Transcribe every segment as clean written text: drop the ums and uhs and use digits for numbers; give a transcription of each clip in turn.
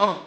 అవును.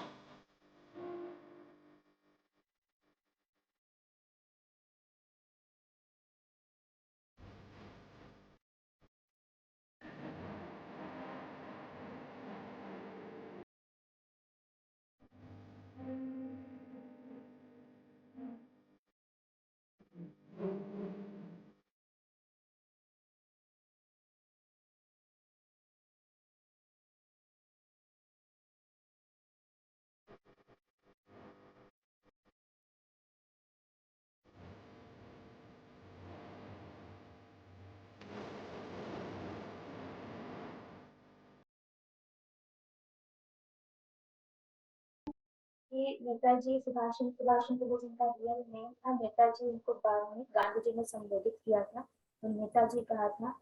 कि नेताजी सुभाष सुभाष चंद्र बोस उनका रियल नेम था। नेताजी उनको बाद में गांधी जी ने संबोधित किया था, तो नेताजी कहा था।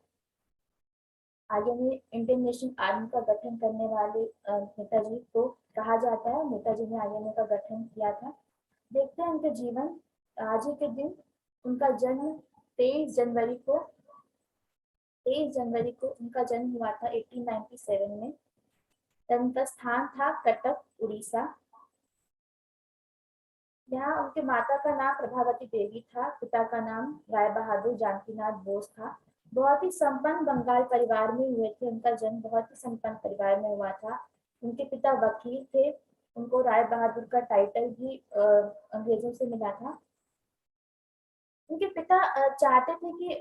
आगे में इंडियन नेशनल आर्मी का गठन करने वाले नेताजी को कहा जाता है। नेताजी ने आईएनए का गठन किया था। देखते हैं उनके जीवन। आज ही के दिन उनका जन्म 23 जनवरी को 23 जनवरी को उनका जन्म हुआ था 1897 में। जन्म का स्थान था कटक, उड़ीसा। यहाँ उनके माता का नाम प्रभावती देवी था, पिता का नाम राय बहादुर जानकीनाथ बोस था। बहुत ही संपन्न बंगाल परिवार में हुए थे। उनका जन्म बहुत ही संपन्न परिवार में हुआ था। उनके पिता वकील थे। उनको राय बहादुर का टाइटल भी अंग्रेजों से मिला था। उनके पिता चाहते थे कि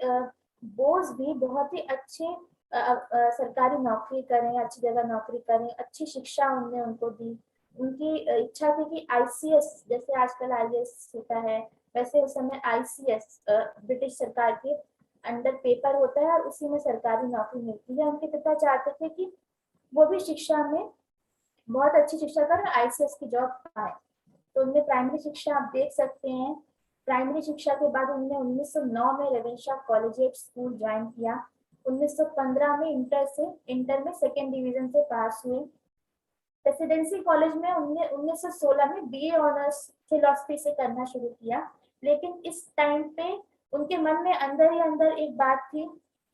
बोस भी बहुत ही अच्छे सरकारी नौकरी करें, अच्छी जगह नौकरी करें, अच्छी शिक्षा उनने उनको दी। उनकी इच्छा थी कि आईसीएस, जैसे आजकल आईएएस होता है, वैसे उस समय आईसीएस ब्रिटिश सरकार के अंडर पेपर होता है और उसी में सरकारी नौकरी मिलती है। उनके पिता चाहते थे कि वो भी शिक्षा में बहुत अच्छी शिक्षा कर आईसीएस की जॉब पाए। तो उनने प्राइमरी शिक्षा आप देख सकते हैं। प्राइमरी शिक्षा के बाद उन्होंने 1909 में रेवेंशा कॉलेजिएट स्कूल ज्वाइन किया। 1915 में इंटर में सेकेंड डिवीजन से पास हुए। प्रेसिडेंसी कॉलेज में उन्होंने 1916 में बीए ऑनर्स फिलोसफी से करना शुरू किया। लेकिन इस टाइम पे उनके मन में अंदर ही अंदर एक बात थी,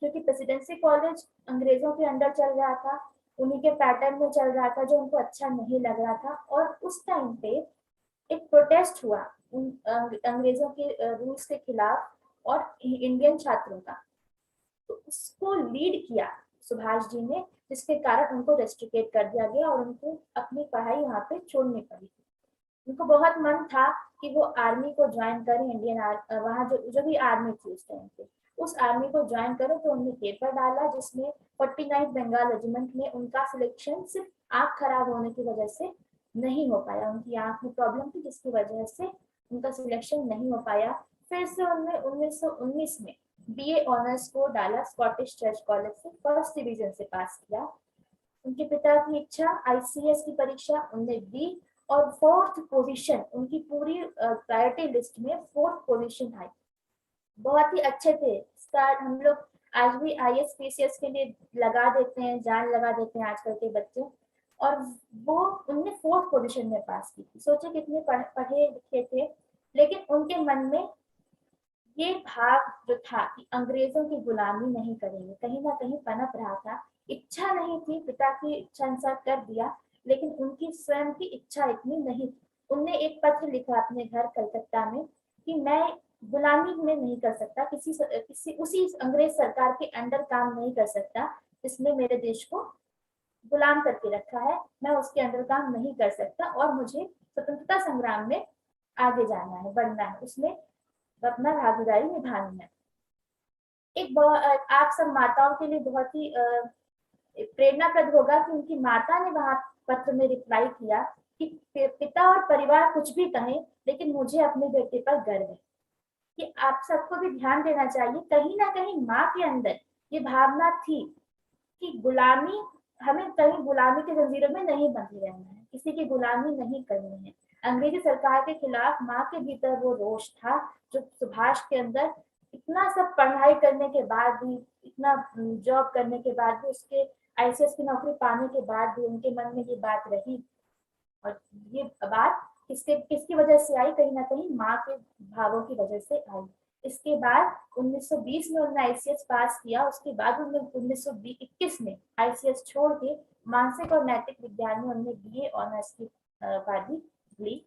क्योंकि प्रेसिडेंसी कॉलेज अंग्रेजों के अंडर चल रहा था, उन्हीं के पैटर्न में चल रहा था, जो उनको अच्छा नहीं लग रहा था। और उस टाइम पे एक प्रोटेस्ट हुआ उन अंग्रेजों के रूल्स के खिलाफ और इंडियन छात्रों का। तो उसको लीड किया सुभाष जी ने, जिसके कारण उनको रेस्ट्रिकेट कर दिया गया और उनको अपनी पढ़ाई यहाँ पे छोड़नी पड़ी। उनको बहुत मन था कि वो आर्मी को ज्वाइन करें, वहाँ जो भी आर्मी थी उस टाइम पे, उस आर्मी को ज्वाइन करें। तो उन्होंने पेपर डाला जिसमें 49 बंगाल रेजिमेंट में उनका सिलेक्शन सिर्फ आंख खराब होने की वजह से नहीं हो पाया। उनकी आंख में प्रॉब्लम थी जिसकी वजह से उनका सिलेक्शन नहीं हो पाया। फिर से उन्होंने 1919 में बीए ऑनर्स को डाला, स्कॉटिश चर्च कॉलेज से फर्स्ट डिवीजन से पास किया। उनके पिता की इच्छा, आईसीएस की परीक्षा उनने दी और फोर्थ पोजीशन, उनकी पूरी प्रायोरिटी लिस्ट में फोर्थ पोजीशन आई। बहुत ही अच्छे थे। स्टार्ट हम लोग आज भी आईएएस पीसीएस के लिए लगा देते हैं, जान लगा देते हैं आजकल के बच्चे। और वो उनने फोर्थ पोजीशन में पास की थी। सोचे कितने पढ़े लिखे थे, लेकिन उनके मन में ये भाव जो था कि अंग्रेजों की गुलामी नहीं करेंगे, कहीं ना कहीं पनप रहा था। इच्छा नहीं थी, पिता की इच्छा अनुसार कर दिया, लेकिन उनकी स्वयं की इच्छा इतनी नहीं थी। उनने एक पत्र लिखा अपने घर कलकत्ता में कि मैं गुलामी में नहीं कर सकता, किसी उसी अंग्रेज सरकार के अंडर काम नहीं कर सकता जिसने मेरे देश को गुलाम करके रखा है। मैं उसके अंडर काम नहीं कर सकता और मुझे स्वतंत्रता संग्राम में आगे जाना है, बढ़ना है, उसमें अपना भागीदारी निभानी है। आप सब माताओं के लिए बहुत ही प्रेरणाप्रद होगा कि उनकी माता ने वहां पत्र में रिप्लाई किया कि पिता और परिवार कुछ भी कहें, लेकिन मुझे अपने बेटे पर गर्व है। कि आप सबको भी ध्यान देना चाहिए, कहीं ना कहीं माँ के अंदर ये भावना थी कि गुलामी, हमें कहीं गुलामी की जंजीरों में नहीं बंधे रहना है, किसी की गुलामी नहीं करनी है। अंग्रेजी सरकार के खिलाफ माँ के भीतर वो रोष था, जो सुभाष के अंदर इतना सब पढ़ाई करने के बाद भी, इतना जॉब करने के बाद भी, उसके आईसीएस की नौकरी पाने के बाद भी उनके मन में ये बात रही। और ये बात किसकी वजह से आई, कहीं ना कहीं माँ के भावों की वजह से आई। इसके बाद 1920 में उन्होंने आईसीएस पास किया। उसके बाद उन्होंने 1921 में आईसीएस छोड़ के मानसिक और नैतिक विज्ञान में उन्होंने बीए ऑनर्स की उपाधि ली।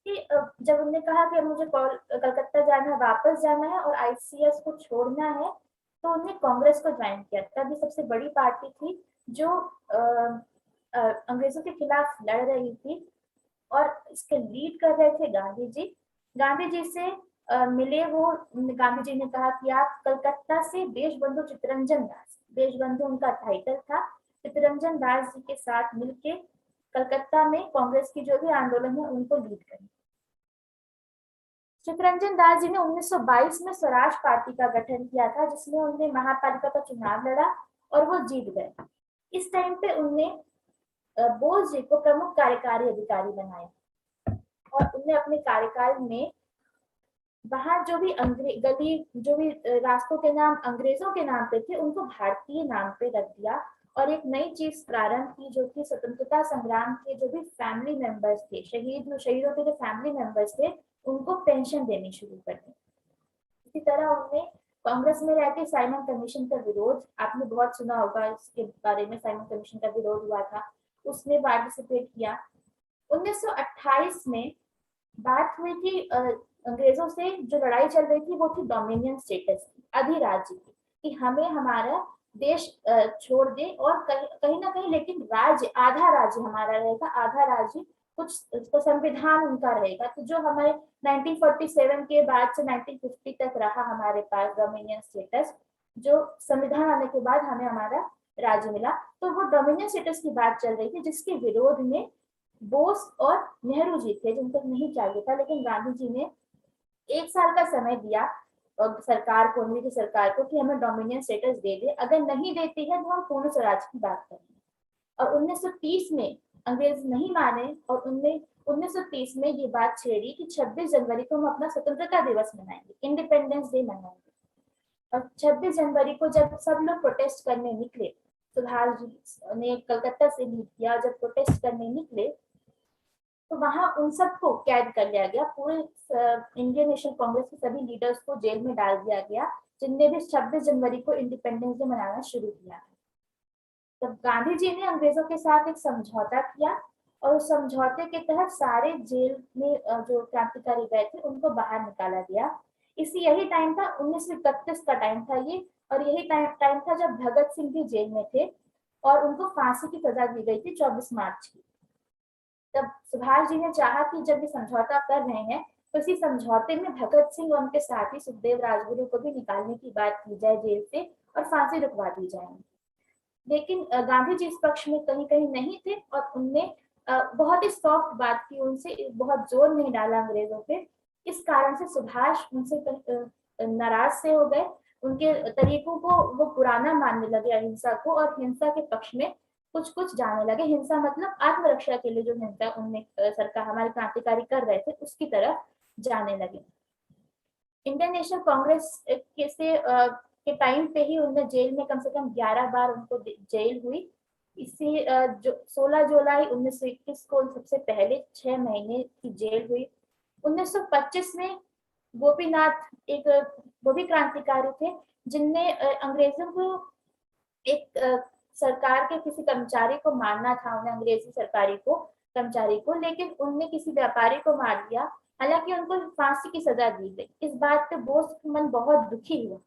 जब उन्होंने कहा कि मुझे कलकत्ता जाना है, वापस जाना है और आईसीएस को छोड़ना है, तो उन्होंने कांग्रेस को ज्वाइन किया। तभी सबसे बड़ी पार्टी थी जो अंग्रेजों के खिलाफ लड़ रही थी, और इसके लीड कर रहे थे गांधी जी। गांधी जी से मिले वो, गांधी जी ने कहा कि आप कलकत्ता से देशबंधु चित्तरंजन दास, देशबंधु उनका टाइटल था, चित्तरंजन दास जी के साथ मिलके कलकत्ता में कांग्रेस की जो भी आंदोलन है उनको लीड करें। चित्तरंजन दास जी ने 1922 में स्वराज पार्टी का गठन किया था, जिसमें उन्होंने महापालिका का चुनाव लड़ा और वो जीत गए। इस टाइम पे उनने बोस जी को प्रमुख कार्यकारी अधिकारी बनाया, और उनने अपने कार्यकाल में वहां जो भी गली, जो भी रास्तों के नाम अंग्रेजों के नाम पे थे, उनको भारतीय नाम पे रख दिया, और एक नई चीज प्रारंभ की, जो कि स्वतंत्रता संग्राम के जो भी फैमिली मेंबर्स थे, शहीदों के जो फैमिली मेंबर्स थे, उनको पेंशन देनी शुरू कर दी। इसी तरह उन्होंने कांग्रेस में रहकर साइमन कमीशन का विरोध, आपने बहुत सुना होगा इसके बारे में, साइमन कमीशन का विरोध हुआ था, उसमें पार्टिसिपेट किया। 1928 में बात हुई कि अंग्रेजों से जो लड़ाई चल रही थी वो थी डोमिनियन स्टेटस की, अधिराज्य की, कि हमें हमारा देश छोड़ दे, और कहीं ना कहीं लेकिन राज्य, आधा राज्य हमारा रहेगा, आधा राज्य कुछ तो संविधान उनका रहेगा। तो जो हमारे 1947 के बाद से 1950 तक रहा हमारे पास डोमिनियन स्टेटस, जो संविधान आने के बाद हमें हमारा राज्य मिला, तो वो डोमिनियन स्टेटस की बात चल रही थी, जिसके विरोध में बोस और नेहरू जी थे, जिनको नहीं चाहिए था। लेकिन गांधी जी ने 1 साल का समय दिया सरकार को, उन्हीं की सरकार को, कि हमें डोमिनियन स्टेटस दे दे, अगर नहीं देती है तो हम पूर्ण स्वराज की बात करेंगे। और 1930 में अंग्रेज नहीं माने, और उनने 1930 में ये बात छेड़ी कि 26 जनवरी को हम अपना स्वतंत्रता दिवस मनाएंगे, इंडिपेंडेंस डे मनाएंगे। और 26 जनवरी को जब सब लोग प्रोटेस्ट करने निकले, सुभाष जी ने कलकत्ता से लीड किया, जब प्रोटेस्ट करने निकले तो वहां उन सबको कैद कर लिया गया, पूरे इंडियन नेशनल कांग्रेस के सभी लीडर्स को जेल में डाल दिया गया, जिनने भी 26 जनवरी को इंडिपेंडेंस डे मनाना शुरू किया। तब गांधी जी ने अंग्रेजों के साथ एक समझौता किया, और उस समझौते के तहत सारे जेल में जो क्रांतिकारी गए थे उनको बाहर निकाला गया। यही टाइम था, 1931 का टाइम था ये, और यही टाइम था जब भगत सिंह भी जेल में थे, और उनको फांसी की सजा दी गई थी 24 मार्च की। तब सुभाष जी ने चाहा कि जब ये समझौता कर रहे हैं, तो इसी समझौते में भगत सिंह और उनके साथी सुखदेव राजगुरु को भी निकालने की बात की जाए जेल से, और फांसी रुकवा दी जाए। लेकिन गांधी जी इस पक्ष में कहीं कहीं नहीं थे, और उनने बहुत ही सॉफ्ट बात की, उनसे बहुत जोर नहीं डाला अंग्रेजों पे। इस कारण से सुभाष उनसे नाराज से हो गए, उनके तरीकों को वो पुराना मानने लगे, अहिंसा को, और हिंसा के पक्ष में कुछ कुछ जाने लगे। हिंसा मतलब आत्मरक्षा के लिए जो हिंसा उनने सरकार, हमारे क्रांतिकारी कर रहे थे, उसकी तरफ जाने लगे। इंडियन नेशनल कांग्रेस के टाइम पे ही उनने जेल में कम से कम 11 बार उनको जेल हुई। इसी जो 16 जुलाई 1921 को सबसे पहले 6 महीने की जेल हुई। 1925 में गोपीनाथ एक, वो भी क्रांतिकारी थे, जिनने अंग्रेजों को एक सरकार के किसी कर्मचारी को मारना था, उन्हें अंग्रेजी सरकारी को कर्मचारी को, लेकिन उनने किसी व्यापारी को मार दिया, हालांकि उनको फांसी की सजा दी गई। इस बात पे बोस का मन बहुत दुखी हुआ,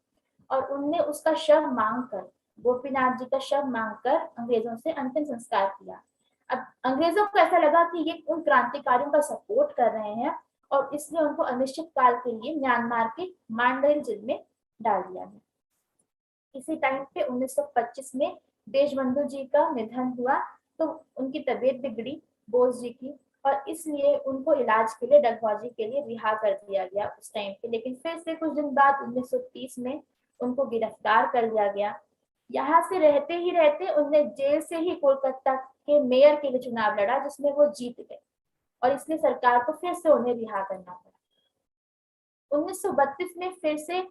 और उनने उसका शव मांग कर, गोपीनाथ जी का शव मांग कर अंग्रेजों से अंतिम संस्कार किया। अब अंग्रेजों को ऐसा लगा कि ये उन क्रांतिकारियों का सपोर्ट कर रहे हैं, और इसलिए उनको अनिश्चित काल के लिए म्यांमार के मांडेल जेल में डाल दिया गया। इसी टाइम पे 1925 में देशबंधु जी का निधन हुआ, तो उनकी तबीयत बिगड़ी बोस जी की, और इसलिए उनको इलाज के लिए डलहौजी के लिए रिहा कर दिया गया उस टाइम पे। लेकिन फिर से कुछ दिन बाद 1930 में उनको गिरफ्तार कर लिया गया। यहाँ से रहते ही रहते उन्हें जेल से ही कोलकाता के मेयर के लिए चुनाव लड़ा, जिसमें वो जीत गए, और इसलिए सरकार को फिर से उन्हें रिहा करना पड़ा। 1932 में फिर से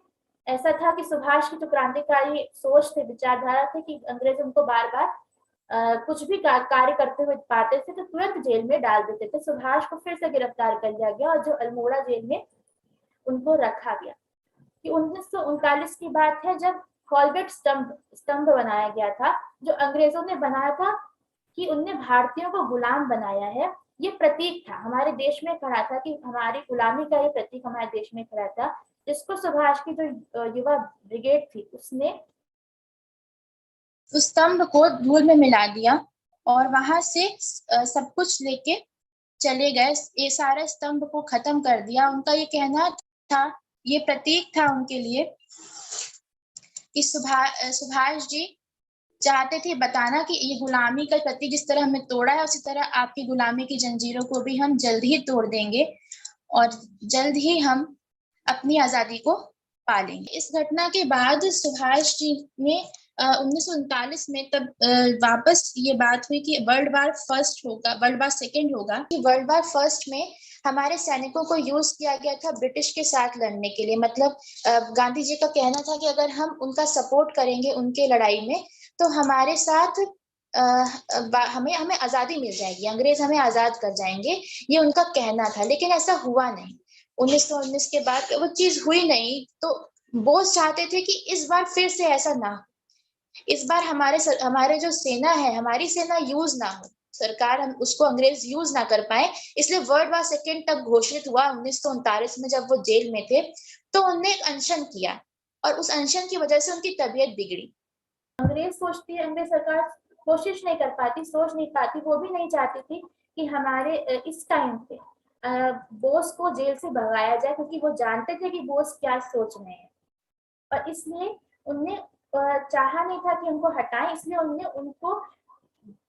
ऐसा था कि सुभाष की जो क्रांतिकारी सोच थे, विचारधारा थे, कि अंग्रेज उनको बार बार कुछ भी कार्य करते हुए पाते थे तो तुरंत जेल में डाल देते थे। सुभाष को फिर से गिरफ्तार कर लिया गया, और जो अल्मोड़ा जेल में उनको रखा गया। कि 1939 की बात है, जब कॉलगेट स्तंभ बनाया गया था, जो अंग्रेजों ने बनाया था कि उनने भारतीयों को गुलाम बनाया है, ये प्रतीक था, हमारे देश में खड़ा था कि हमारी गुलामी का ये प्रतीक हमारे देश में खड़ा था, जिसको सुभाष की जो युवा ब्रिगेड थी उसने उस स्तंभ को धूल में मिला दिया और वहां से सब कुछ लेके चले गए, ये सारे स्तंभ को खत्म कर दिया। उनका ये कहना था, ये प्रतीक था उनके लिए कि सुभाष जी चाहते थे बताना कि ये गुलामी का प्रतीक जिस तरह हमें तोड़ा है, उसी तरह आपकी गुलामी की जंजीरों को भी हम जल्द ही तोड़ देंगे और जल्द ही हम अपनी आजादी को पालेंगे। इस घटना के बाद सुभाष जी ने 1939 में तब वापस ये बात हुई कि वर्ल्ड वार फर्स्ट होगा, वर्ल्ड वार सेकेंड होगा। कि वर्ल्ड वार फर्स्ट में हमारे सैनिकों को यूज किया गया था ब्रिटिश के साथ लड़ने के लिए। मतलब गांधी जी का कहना था कि अगर हम उनका सपोर्ट करेंगे उनके लड़ाई में तो हमारे साथ हमें हमें आजादी मिल जाएगी, अंग्रेज हमें आजाद कर जाएंगे, ये उनका कहना था। लेकिन ऐसा हुआ नहीं। 1919 के बाद वो चीज हुई नहीं। तो बोस चाहते थे कि इस बार फिर से ऐसा ना हो, इस बार हमारे जो सेना है, हमारी सेना यूज ना हो, सरकार हम उसको अंग्रेज यूज ना कर पाए। इसलिए वर्ल्ड वार सेकेंड तक घोषित हुआ 1939 में, जब वो जेल में थे तो उन्होंने एक अनशन किया और उस अनशन की वजह से उनकी तबीयत बिगड़ी। अंग्रेज सोचती है, अंग्रेज सरकार कोशिश नहीं कर पाती, सोच नहीं पाती, वो भी नहीं चाहती थी कि हमारे इस टाइम पे बोस को जेल से भगाया जाए, क्योंकि वो जानते थे कि बोस क्या सोच रहे हैं। और इसलिए उनने चाहा नहीं था कि उनको हटाएं, इसलिए उनने उनको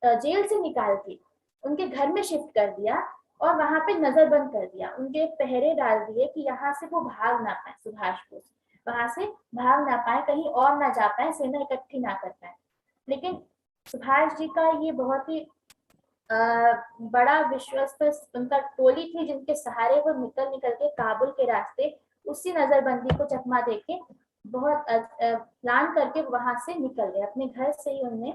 जेल से निकाल के उनके घर में शिफ्ट कर दिया और वहां पे नजरबंद कर दिया, उनके पहरे डाल दिए कि यहाँ से वो भाग ना पाए, सुभाष बोस वहां से भाग ना पाए, कहीं और ना जा पाए, सेना इकट्ठी ना कर पाए। लेकिन सुभाष जी का ये बहुत ही बड़ा विश्वस्त उनका टोली थी, जिनके सहारे वो निकल निकल के काबुल के रास्ते उसी नजरबंदी को चकमा देके बहुत प्लान करके वहां से निकल गए, अपने घर से ही उन्होंने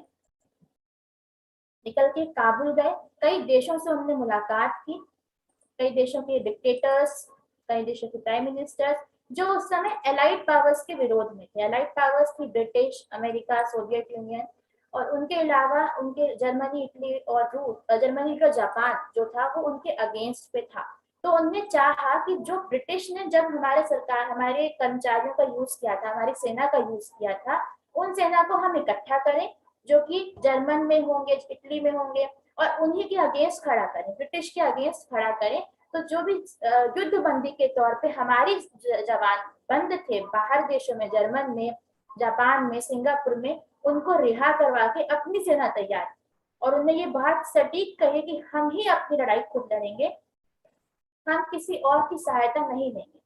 निकल के काबुल गए। कई देशों से उन्होंने मुलाकात की, कई देशों के डिक्टेटर्स, कई देशों के प्राइम मिनिस्टर्स, जो उस समय एलाइड पावर्स के विरोध में थे। एलाइड पावर्स थी ब्रिटिश, अमेरिका, सोवियत यूनियन, और उनके अलावा उनके जर्मनी, इटली और रूस, जर्मनी का जापान जो था वो उनके अगेंस्ट पे था। तो उनने चाहा कि जो ब्रिटिश ने जब हमारे सरकार, हमारे कर्मचारियों का यूज किया था, हमारी सेना का यूज किया था, उन सेना को हम इकट्ठा करें जो कि जर्मन में होंगे, इटली में होंगे, और उन्हीं के अगेंस्ट खड़ा करें, ब्रिटिश के अगेंस्ट खड़ा करें। तो जो भी युद्ध बंदी के तौर पे हमारी जवान बंद थे बाहर देशों में, जर्मन में, जापान में, सिंगापुर में, उनको रिहा करवा के अपनी सेना तैयार। और उन्हें ये बात सटीक कही कि हम ही अपनी लड़ाई खुद लड़ेंगे, हम किसी और की सहायता नहीं लेंगे।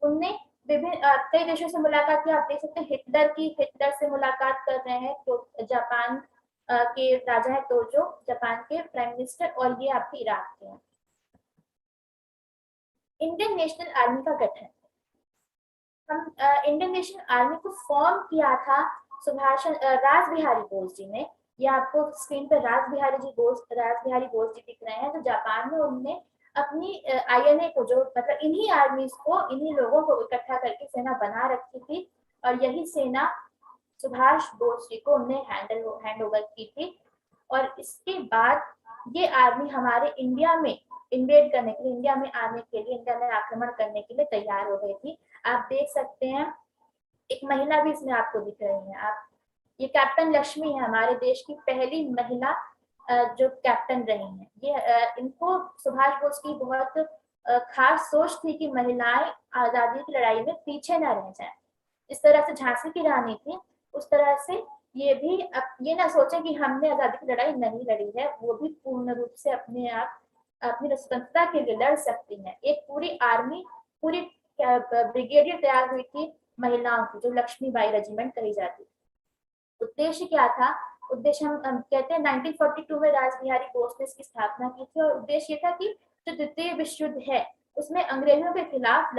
उनने विभिन्न कई देशों से मुलाकात की, आप देख सकते हैं हिटलर से मुलाकात कर रहे हैं, तो जापान के राजा है तोजो, जापान के प्राइम मिनिस्टर, और ये आपके इराक के हैं। इंडियन नेशनल आर्मी का गठन, हम इंडियन नेशनल आर्मी को फॉर्म किया था सुभाष राज बिहारी बोस जी ने। ये आपको स्क्रीन पर राज बिहारी बोस जी दिख रहे हैं, जो जापान में उनने अपनी आईएनए को, जो मतलब इन्हीं आर्मीज को, इन्हीं लोगों को इकट्ठा करके सेना बना रखी थी, और यही सेना सुभाष बोस जी को उन्हें हैंड ओवर की थी। और इसके बाद ये आर्मी हमारे इंडिया में इन्वेड करने के लिए, इंडिया में आने के लिए, इंडिया में आक्रमण करने के लिए तैयार हो गई थी। आप देख सकते हैं एक महिला भी इसमें आपको दिख रही है। आप, ये कैप्टन लक्ष्मी है, हमारे देश की पहली महिला जो कैप्टन रही हैं। ये इनको सुभाष बोस की बहुत खास सोच थी कि महिलाएं आजादी की लड़ाई में पीछे न रह जाएं। इस तरह से झांसी की रानी थी, उस तरह से ये भी अब ये ना सोचें कि हमने आजादी की लड़ाई नहीं लड़ी है, वो भी पूर्ण रूप से अपने आप अपनी स्वतंत्रता के लिए लड़ सकती हैं। एक पूरी आर्मी, पूरी ब्रिगेडियर तैयार हुई थी महिलाओं की, जो लक्ष्मीबाई रेजिमेंट कही जाती थी। उद्देश्य क्या था? उद्देश्य हम कहते हैं 1942 में राज बिहारी बोस ने इसकी स्थापना की थी, और उद्देश्य ये था कि जो द्वितीय विश्व युद्ध है उसमें अंग्रेजों के खिलाफ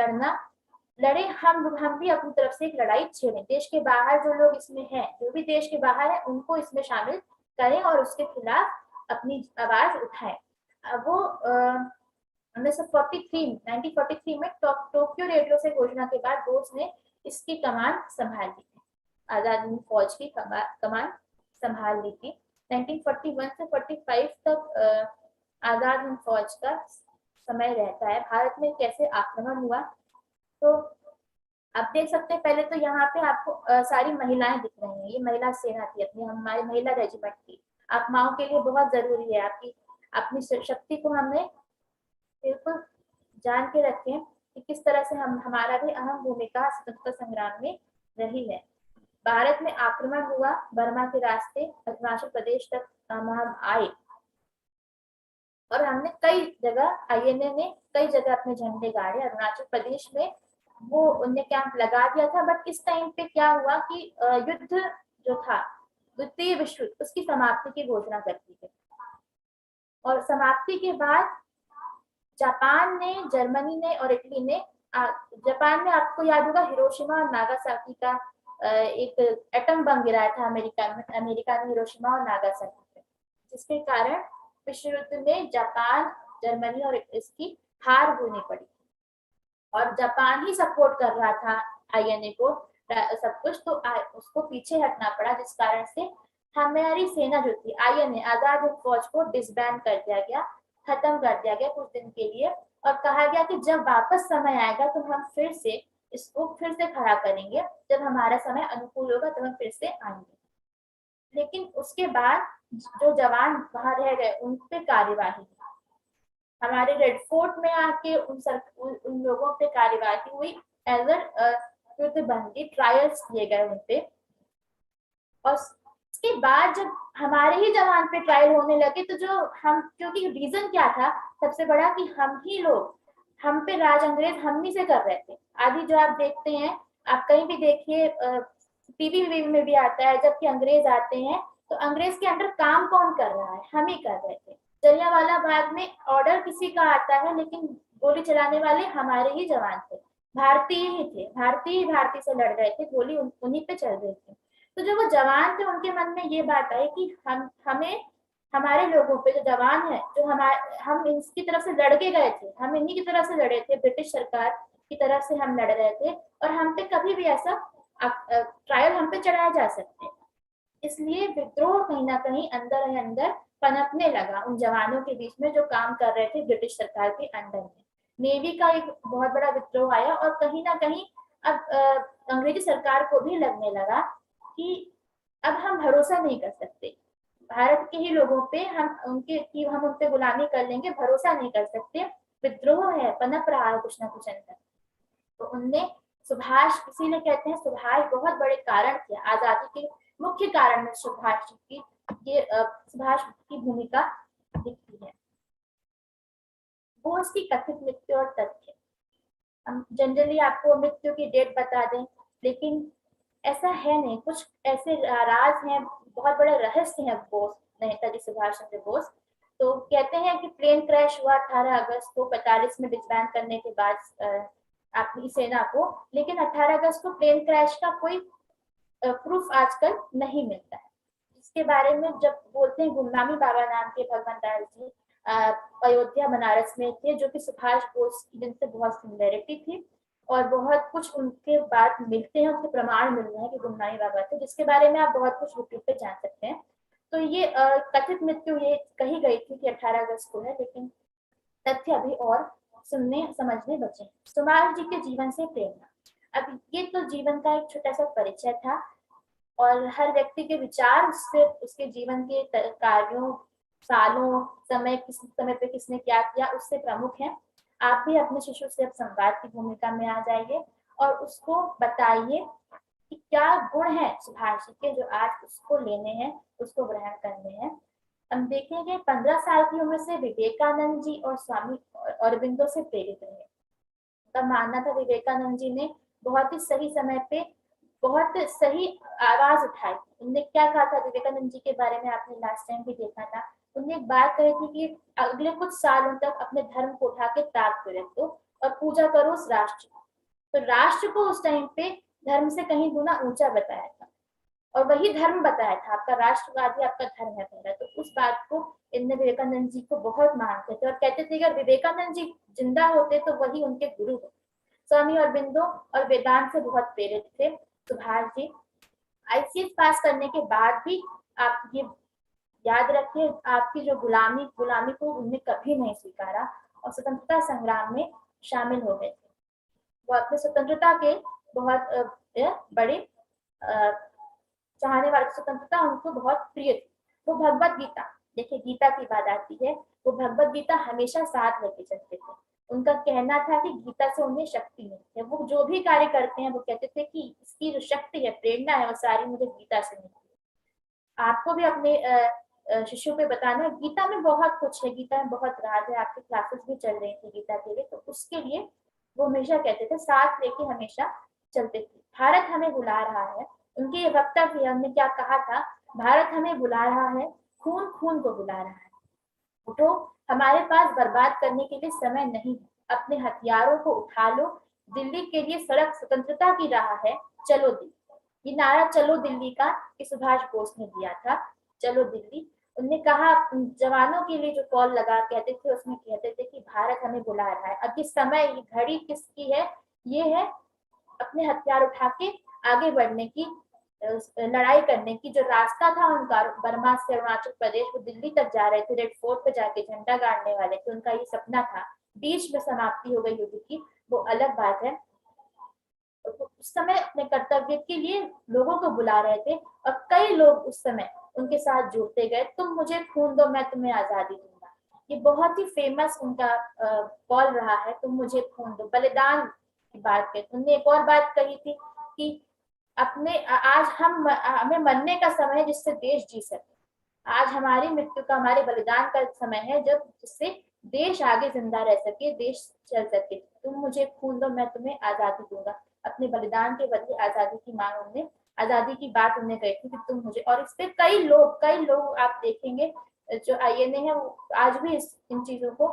लड़े हम भी अपनी तरफ से एक लड़ाई छेड़ें। देश के बाहर जो लोग इसमें हैं, जो भी देश के बाहर है, उनको इसमें शामिल करें और उसके खिलाफ अपनी आवाज उठाएं। वो 1943 में टोक्यो रेडियो से घोषणा के बाद बोस ने इसकी कमान संभाल ली थी, आजाद हिंद फौज की कमान संभाल ली थी। 1941 से 45 तक आजाद हिंद फौज का समय रहता है। भारत में कैसे आक्रमण हुआ, तो आप देख सकते हैं पहले तो यहाँ पे आपको सारी महिलाएं दिख रही हैं, ये महिला सेना थी, अपनी हमारी महिला रेजिमेंट थी। आप माओ के लिए बहुत जरूरी है, आपकी अपनी शक्ति को हमें बिल्कुल जान के रखें कि किस तरह से हमारा भी अहम भूमिका स्वतंत्रता संग्राम में रही है। भारत में आक्रमण हुआ, बर्मा के रास्ते अरुणाचल प्रदेश तक हम आए और हमने कई जगह, आईएनए ने कई जगह अपने झंडे गाड़े। अरुणाचल प्रदेश में वो उनने कैंप लगा दिया था, बट इस टाइम पे क्या हुआ कि युद्ध जो था, द्वितीय विश्व युद्ध, उसकी समाप्ति की घोषणा कर दी गई। और समाप्ति के बाद जापान ने, जर्मनी ने और इटली ने, जापान में आपको याद होगा हिरोशिमा और नागासाकी का एक एटम बम गिराया था अमेरिका ने हिरोशिमा और नागासाकी पे, जिसके कारण विश्व युद्ध में जापान, जर्मनी और इसकी हार होनी पड़ी और जापान ही सपोर्ट कर रहा था आईएनए को सब कुछ, तो उसको पीछे हटना पड़ा, जिस कारण से हमारी सेना जो थी आईएनए, आजाद हिंद फौज को डिसबैंड कर दिया गया, खत्म कर दिया गया कुछ दिन के लिए, और कहा गया कि जब वापस समय आएगा तो हम फिर से इसको फिर से खड़ा करेंगे, जब हमारा समय अनुकूल होगा तब हम फिर से आएंगे। लेकिन उसके बाद जो जवान वहां रह गए उन पे कार्यवाही, हमारे रेड फोर्ट में आके उन लोगों पे कार्यवाही हुई, युद्ध बंदी ट्रायल्स किए गए उन पे। और उसके बाद जब हमारे ही जवान पे ट्रायल होने लगे तो जो हम, क्योंकि रीजन क्या था सबसे बड़ा कि हम ही लोग, हम पे राज अंग्रेज हम ही से कर रहे थे। आदि जो आप देखते हैं, आप कहीं भी देखिए, टीवी में भी आता है, जबकि अंग्रेज आते हैं तो अंग्रेज के अंडर काम कौन कर रहा है, हम ही कर रहे थे। जलियांवाला बाग में ऑर्डर किसी का आता है, लेकिन गोली चलाने वाले हमारे ही जवान थे, भारतीय ही थे, भारतीय से लड़ रहे थे, गोली उन्हीं पे चल रही थी। तो जो वो जवान थे उनके मन में ये बात आई कि हमें हमारे लोगों पे जो जवान है, जो हम इनकी तरफ से लड़ के गए थे, हम इन्हीं की तरफ से लड़े थे, ब्रिटिश सरकार की तरफ से हम लड़ रहे थे, और हम पे कभी भी ऐसा ट्रायल हम पे चढ़ाया जा सकते हैं। इसलिए विद्रोह कहीं ना कहीं अंदर ही अंदर पनपने लगा उन जवानों के बीच में जो काम कर रहे थे ब्रिटिश सरकार के अंडर में। नेवी का एक बहुत बड़ा विद्रोह आया और कहीं ना कहीं अब अंग्रेजी सरकार को भी लगने लगा कि अब हम भरोसा नहीं कर सकते भारत के ही लोगों पे, हम उन पे गुलामी कर लेंगे, भरोसा नहीं कर सकते, विद्रोह है, पनप रहा है कुछ ना कुछ अंदर। तो उनने सुभाष, इसीलिए कहते हैं सुभाष बहुत बड़े कारण थे आजादी के, मुख्य कारण में सुभाष की ये सुभाष की भूमिका दिखती है। वो उसकी कथित मृत्यु और तथ्य, हम जनरली आपको मृत्यु की डेट बता दें, लेकिन ऐसा है नहीं, कुछ ऐसे राज हैं, बहुत बड़े रहस्य हैं बोस, नेताजी सुभाष चंद्र बोस। तो कहते हैं कि प्लेन क्रैश हुआ 18 अगस्त को 45 में डिसबैंड करने के बाद अपनी सेना को, लेकिन 18 अगस्त को प्लेन क्रैश का कोई प्रूफ आजकल नहीं मिलता है। इसके बारे में जब बोलते हैं, गुमनामी बाबा नाम के भगवान दास जी अयोध्या बनारस में थे, जो कि सुभाष बोस की जिनसे बहुत सिमिलरिटी थी और बहुत कुछ उनके बाद मिलते हैं, उनके प्रमाण मिल रहे हैं कि गुमनामी बाबा थे, जिसके बारे में आप बहुत कुछ यूट्यूब पे जान सकते हैं। तो ये कथित मृत्यु ये कही गई थी कि 18 अगस्त को है, लेकिन तथ्य अभी और सुनने समझने बचे। सुभाष जी के जीवन से प्रेरणा, अब ये तो जीवन का एक छोटा सा परिचय था और हर व्यक्ति के विचार उससे, उसके जीवन के कार्यों, सालों, समय, किस समय पे किसने क्या किया, उससे प्रमुख है। आप भी अपने शिशु से अब संवाद की भूमिका में आ जाइए और उसको बताइए कि क्या गुण है सुभाष जी के जो आज उसको लेने हैं, उसको ग्रहण करने हैं। हम देखेंगे 15 साल की उम्र से विवेकानंद जी और स्वामी अरबिंदो से प्रेरित रहे। उनका मानना था विवेकानंद जी ने बहुत ही सही समय पे बहुत सही आवाज उठाई। उनने क्या कहा था विवेकानंद जी के बारे में, आपने लास्ट टाइम भी देखा था, उनने एक बात कही थी कि अगले कुछ सालों तक अपने धर्म को उठा के ताक पे रखो और पूजा करो उस राष्ट्र की। तो राष्ट्र को उस टाइम पे धर्म से कहीं गुना ऊंचा बताया था और वही धर्म बताया था, आपका राष्ट्रवादी आपका धर्म है पहला। तो उस बात को इनने विवेकानंद जी को बहुत मानते थे और कहते थे अगर विवेकानंद जी जिंदा होते तो वही उनके गुरु होते। स्वामी अरबिंदो और वेदांत से बहुत प्रेरित थे सुभाष जी। आईसीएस पास करने के बाद भी आप ये याद रखिए, आपकी जो गुलामी को उन्होंने कभी नहीं स्वीकारा और स्वतंत्रता संग्राम में शामिल हो गए थे। वो अपने स्वतंत्रता के बहुत बड़े चाहने वाले, स्वतंत्रता उनको बहुत प्रिय थी। वो भगवत गीता, देखिए गीता की बात आती है, वो भगवत गीता हमेशा साथ लेके चलते थे। उनका कहना था कि गीता से उन्हें शक्ति मिलती है, वो जो भी कार्य करते हैं वो कहते थे कि इसकी जो शक्ति है, प्रेरणा है, वो सारी मुझे गीता से मिलती है। आपको भी अपने शिष्यों पे बताना, गीता में बहुत कुछ है, गीता में बहुत राज है, आपकी क्लासेस भी चल रही थी गीता के लिए, तो उसके लिए वो हमेशा कहते थे साथ लेके हमेशा चलते थे। भारत हमें बुला रहा है, उनके ये वक्तव्य है, उन्होंने क्या कहा था, भारत हमें बुला रहा है, खून खून को बुला रहा है, उठो, हमारे पास बर्बाद करने के लिए समय नहीं है, अपने हथियारों को उठा लो, दिल्ली के लिए सड़क स्वतंत्रता की राह है, चलो दिल्ली। ये नारा चलो दिल्ली का सुभाष बोस ने दिया था, चलो दिल्ली। उन्होंने कहा, जवानों के लिए जो कॉल लगा कहते थे, उसमें कहते थे कि भारत हमें बुला रहा है। अब ये समय, ये घड़ी किसकी है, ये है अपने हथियार उठा के आगे बढ़ने की, लड़ाई करने की। जो रास्ता था उनका बर्मा से अरुणाचल प्रदेश, वो दिल्ली तक जा रहे थे, रेड फोर्ट पे जाके झंडा गाड़ने वाले थे, उनका ये सपना था। बीच में समाप्ति हो गई युद्ध की, वो अलग बात है। उस समय अपने कर्तव्य के लिए लोगों को बुला रहे थे और कई लोग उस समय उनके साथ जुड़ते गए, तुम मुझे खून दो मैं तुम्हें आजादी दूंगा। ये बहुत ही फेमस उनका कॉल रहा है, तुम मुझे खून दो, बलिदान की बात कही। उन्होंने एक और बात कही थी कि अपने आज हमें मरने का समय है जिससे देश जी सके, आज हमारी मृत्यु का, हमारे बलिदान का समय है जब जिससे देश आगे जिंदा रह सके, देश चल सके। तुम मुझे खून दो मैं तुम्हें आजादी दूंगा, अपने बलिदान के बदले आजादी की मांग उन्होंने, आजादी की बात उन्होंने कही थी कि तुम मुझे। और इस पे कई लोग आप देखेंगे जो आईएनए है, वो आज भी इन चीजों को,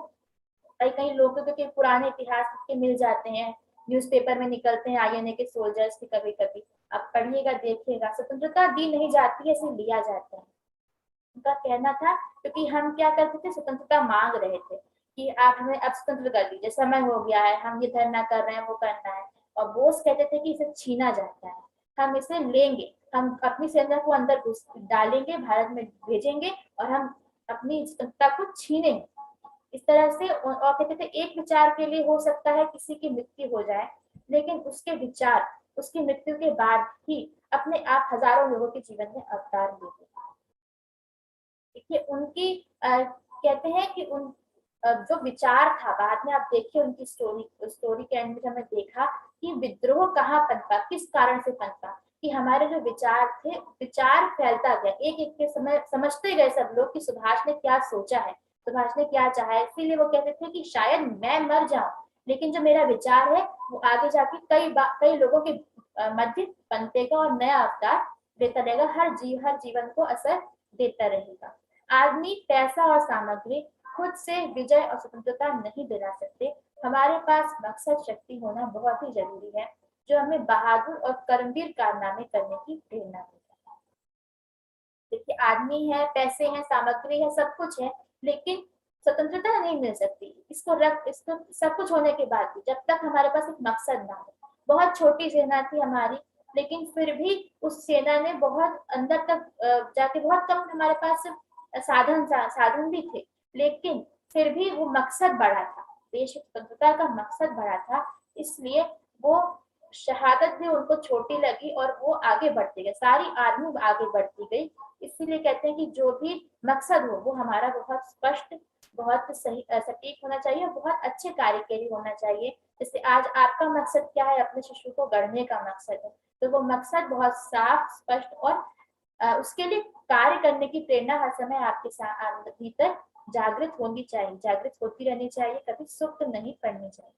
कई लोगों के पुराने इतिहास के मिल जाते हैं, न्यूज़पेपर में निकलते हैं आईएनए के सोल्जर्स के, कभी कभी आप पढ़िएगा देखिएगा। स्वतंत्रता दी नहीं जाती है, इसे लिया जाता है। उनका कहना था, क्योंकि हम क्या करते थे, स्वतंत्रता मांग रहे थे कि आप हमें अब स्वतंत्र कर दीजिए, समय हो गया है, हम ये धरना कर रहे हैं, वो करना है। और बोस कहते थे कि इसे छीना जाता है, हम इसे लेंगे, हम अपनी सेना को अंदर डालेंगे, भारत में भेजेंगे और हम अपनी स्वतंत्रता को छीनेंगे। इस तरह से, और कहते थे एक विचार के लिए हो सकता है किसी की मृत्यु हो जाए, लेकिन उसके विचार उसकी मृत्यु के बाद ही अपने आप हजारों लोगों के जीवन में अवतार लेते। देखिए उनकी कहते हैं कि उन जो विचार था, बाद में आप देखिए उनकी स्टोरी के एंड में हमें देखा कि विद्रोह कहाँ पनपा, किस कारण से पनपा, कि हमारे जो विचार थे, विचार फैलता गया, एक एक के समय समझते गए सब लोग कि सुभाष ने क्या सोचा है, सुभाष ने क्या चाहा है। इसीलिए वो कहते थे कि शायद मैं मर जाऊं, लेकिन जो मेरा विचार है वो आगे जाके कई लोगों के मध्य पनपेगा और नया अवतार देता रहेगा, हर जीवन को असर देता रहेगा। आदमी, पैसा और सामग्री खुद से विजय और स्वतंत्रता नहीं दिला सकते, हमारे पास मकसद शक्ति होना बहुत ही जरूरी है, जो हमें बहादुर और कर्मवीर कारनामे करने की प्रेरणा देता है। देखिए आदमी है, पैसे हैं, सामग्री है, सब कुछ है, लेकिन स्वतंत्रता नहीं मिल सकती। इसको सब कुछ होने के बाद भी जब तक हमारे पास एक मकसद ना हो। बहुत छोटी सेना थी हमारी, लेकिन फिर भी उस सेना ने बहुत अंदर तक जाके, बहुत कम हमारे पास साधन भी थे, लेकिन फिर भी वो मकसद बड़ा था, देश स्वतंत्रता का मकसद बड़ा था, इसलिए वो शहादत भी उनको छोटी लगी और वो आगे बढ़ते गए, सारी आर्मी आगे बढ़ती गई। इसीलिए कहते हैं कि जो भी मकसद हो वो हमारा बहुत स्पष्ट, बहुत सही, सटीक होना चाहिए और बहुत अच्छे कार्य के लिए होना चाहिए। जैसे आज आपका मकसद क्या है, अपने शिशु को गढ़ने का मकसद है, तो वो मकसद बहुत साफ, स्पष्ट और उसके लिए कार्य करने की प्रेरणा हर समय आपके भीतर जागृत होनी चाहिए, जागृत होती रहनी चाहिए, कभी सुप्त नहीं पड़नी चाहिए।